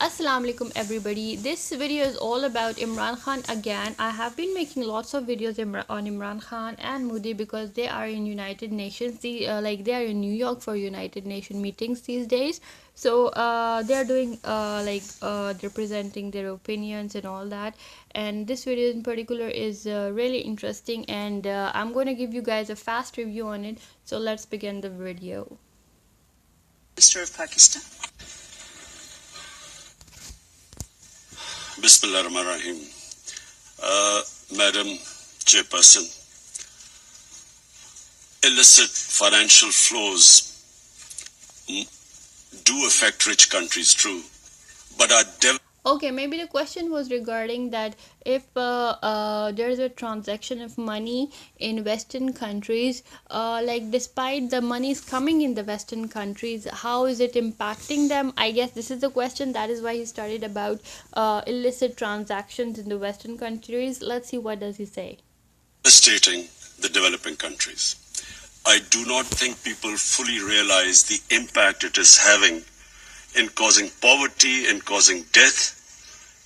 Assalamu alaikum everybody. This video is all about Imran Khan again. I have been making lots of videos on Imran Khan and Modi because they are in United Nations. They are in New York for United Nation meetings these days. So they are doing representing their opinions and all that. And this video in particular is really interesting, and I'm going to give you guys a fast review on it. So let's begin the video. Minister of Pakistan. Bismillah ar-Rahman ar-Rahim. Madam Chairperson, illicit financial flows do affect rich countries, true, but are Okay, maybe the question was regarding that if there is a transaction of money in Western countries, despite the money is coming in the Western countries, how is it impacting them? I guess this is the question. That is why he started about illicit transactions in the Western countries. Let's see what does he say. devastating the developing countries. I do not think people fully realize the impact it is having in causing poverty, in causing death,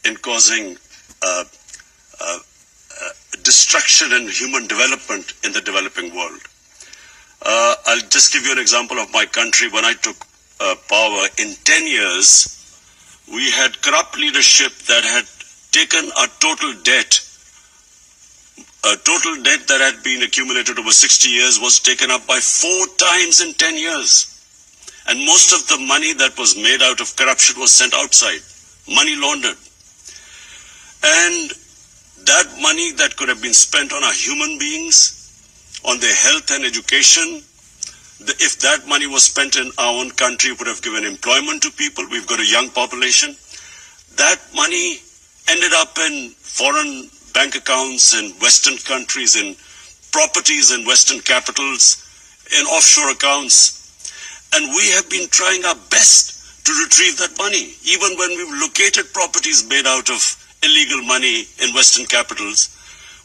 in causing destruction and human development in the developing world. I'll just give you an example of my country. When I took power, in 10 years, we had corrupt leadership that had taken a total debt that had been accumulated over 60 years was taken up by 4 times in 10 years. And most of the money that was made out of corruption was sent outside, money laundered. And that money that could have been spent on our human beings, on their health and education, if that money was spent in our own country, it would have given employment to people. We've got a young population. That money ended up in foreign bank accounts in Western countries, in properties in Western capitals, in offshore accounts. And we have been trying our best to retrieve that money. Even when we've located properties made out of illegal money in Western capitals,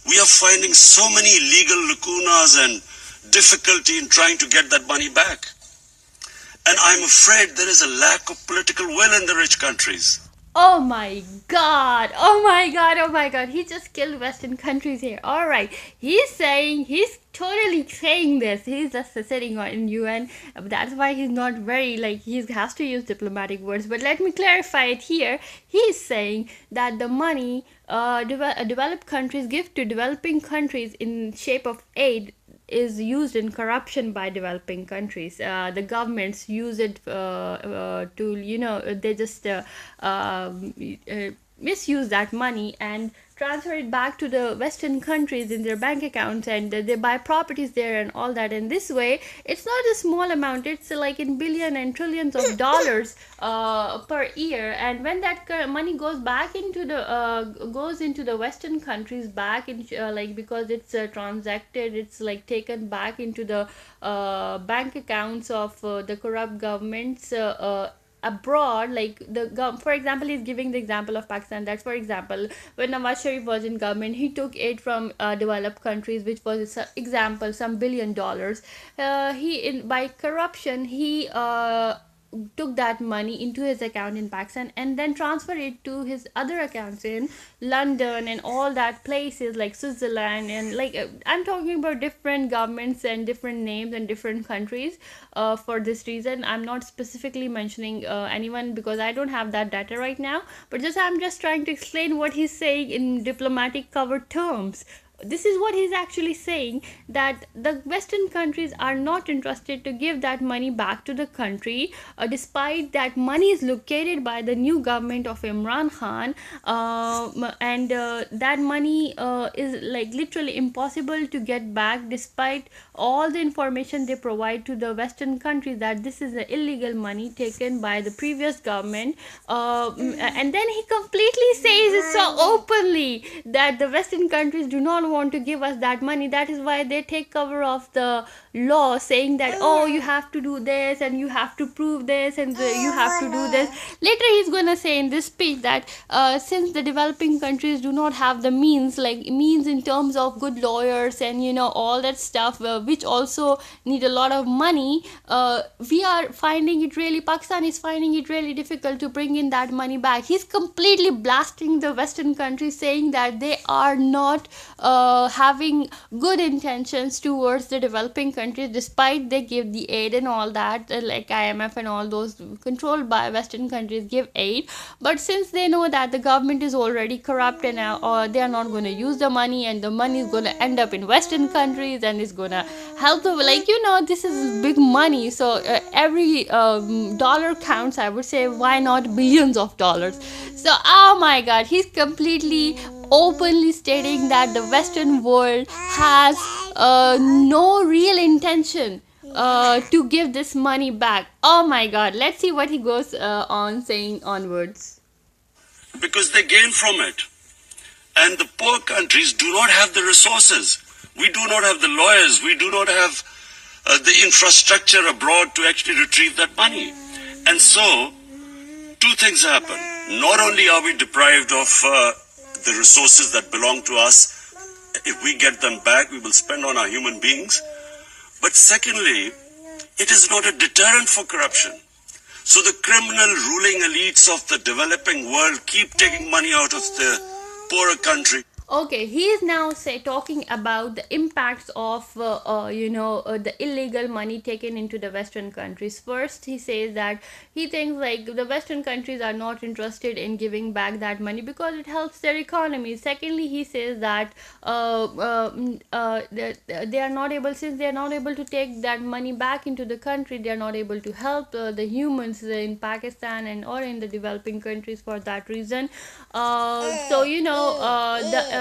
we are finding so many legal lacunas and difficulty in trying to get that money back. And I'm afraid there is a lack of political will in the rich countries. Oh my god, oh my god, oh my god, he just killed Western countries here. Alright, he's totally saying this. He's just sitting in UN. That's why he's not very, he has to use diplomatic words. But let me clarify it here. He's saying that the money developed countries give to developing countries in shape of aid is used in corruption by developing countries. The governments use it they just misuse that money and transfer it back to the Western countries in their bank accounts, and they buy properties there and all that. And this way, it's not a small amount. It's like in billion and trillions of dollars per year. And when that money goes back into the Western countries back in because it's transacted, it's taken back into the bank accounts of the corrupt governments abroad. For example, he's giving the example of Pakistan. That's, for example, when Nawaz Sharif was in government, he took aid from developed countries, which was example some $1 billion. By corruption, he took that money into his account in Pakistan and then transferred it to his other accounts in London and all that places like Switzerland. And I'm talking about different governments and different names and different countries. For this reason, I'm not specifically mentioning anyone because I don't have that data right now, but I'm just trying to explain what he's saying in diplomatic covered terms. This is what he's actually saying, that the Western countries are not interested to give that money back to the country, despite that money is located by the new government of Imran Khan, and that money is literally impossible to get back, despite all the information they provide to the Western countries that this is illegal money taken by the previous government. And then he completely says it so openly that the Western countries do not want to give us that money. That is why they take cover of the law, saying that, oh, you have to do this and you have to prove this and you have to do this. Later he's gonna say in this speech that since the developing countries do not have the means, like means in terms of good lawyers and all that stuff, which also need a lot of money, we are finding it really, Pakistan is finding it really difficult to bring in that money back. He's completely blasting the Western countries, saying that they are not having good intentions towards the developing countries, despite they give the aid and all that, like IMF and all those controlled by Western countries give aid. But since they know that the government is already corrupt and they are not going to use the money, and the money is going to end up in Western countries and is going to help them, like this is big money, so every dollar counts, I would say. Why not billions of dollars? So oh my god, he's completely openly stating that the Western world has no real intention to give this money back. Oh my god, let's see what he goes on saying onwards. Because they gain from it. And the poor countries do not have the resources. We do not have the lawyers. We do not have the infrastructure abroad to actually retrieve that money. And so, two things happen. Not only are we deprived of the resources that belong to us, if we get them back, we will spend on our human beings. But secondly, it is not a deterrent for corruption. So the criminal ruling elites of the developing world keep taking money out of the poorer country. Okay, he is now talking about the impacts of the illegal money taken into the Western countries. First, he says that he thinks like the Western countries are not interested in giving back that money because it helps their economy. Secondly, he says that they are not able, since they are not able to take that money back into the country, they are not able to help the humans in Pakistan and or in the developing countries for that reason.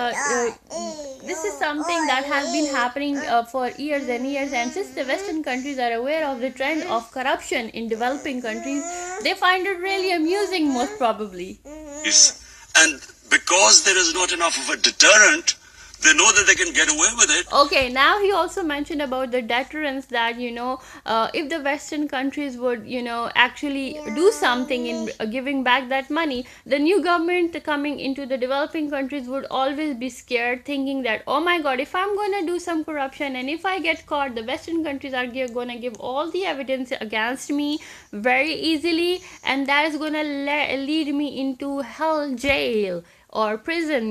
This is something that has been happening for years and years, and since the Western countries are aware of the trend of corruption in developing countries, they find it really amusing, most probably. And because there is not enough of a deterrent, they know that they can get away with it. Okay, now he also mentioned about the deterrence, that if the Western countries would actually do something in giving back that money, the new government coming into the developing countries would always be scared, thinking that, oh my god, if I'm going to do some corruption and if I get caught, the Western countries are going to give all the evidence against me very easily, and that is going to lead me into hell, jail or prison,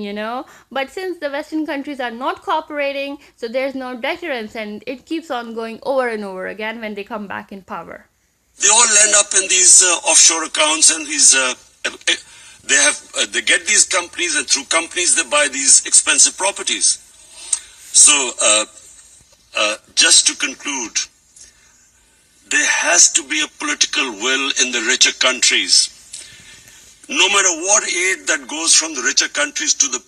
but since the Western countries are not cooperating, so there's no deterrence, and it keeps on going over and over again when they come back in power. They all end up in these offshore accounts, and these they get these companies, and through companies they buy these expensive properties. So just to conclude, there has to be a political will in the richer countries. No matter what aid that goes from the richer countries to the...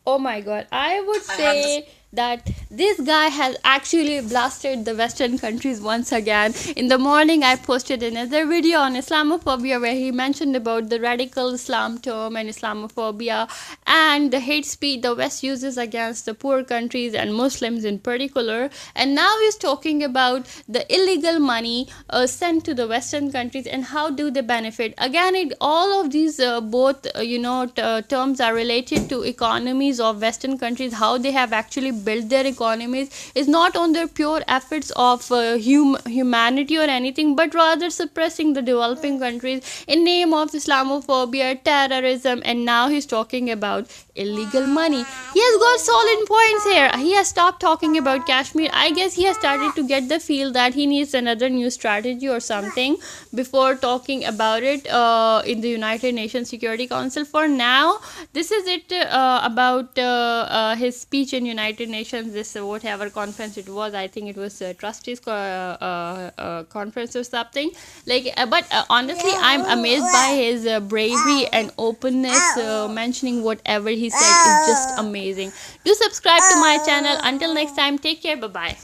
Oh my god, I would say that this guy has actually blasted the Western countries once again. In the morning, I posted another video on Islamophobia where he mentioned about the radical Islam term and Islamophobia and the hate speech the West uses against the poor countries and Muslims in particular. And now he's talking about the illegal money sent to the Western countries and how do they benefit. Again, all of these both terms are related to economies of Western countries, how they have actually built their economies is not on their pure efforts of humanity or anything, but rather suppressing the developing countries in name of Islamophobia, terrorism, and now he's talking about illegal money. He has got solid points here. He has stopped talking about Kashmir. I guess he has started to get the feel that he needs another new strategy or something before talking about it in the United Nations Security Council. For now, this is it about his speech in United Nations, this whatever conference it was. I think it was Trustees conference or something. But honestly, I'm amazed by his bravery and openness. Mentioning whatever he said is just amazing. Do subscribe to my channel. Until next time, take care. Bye bye.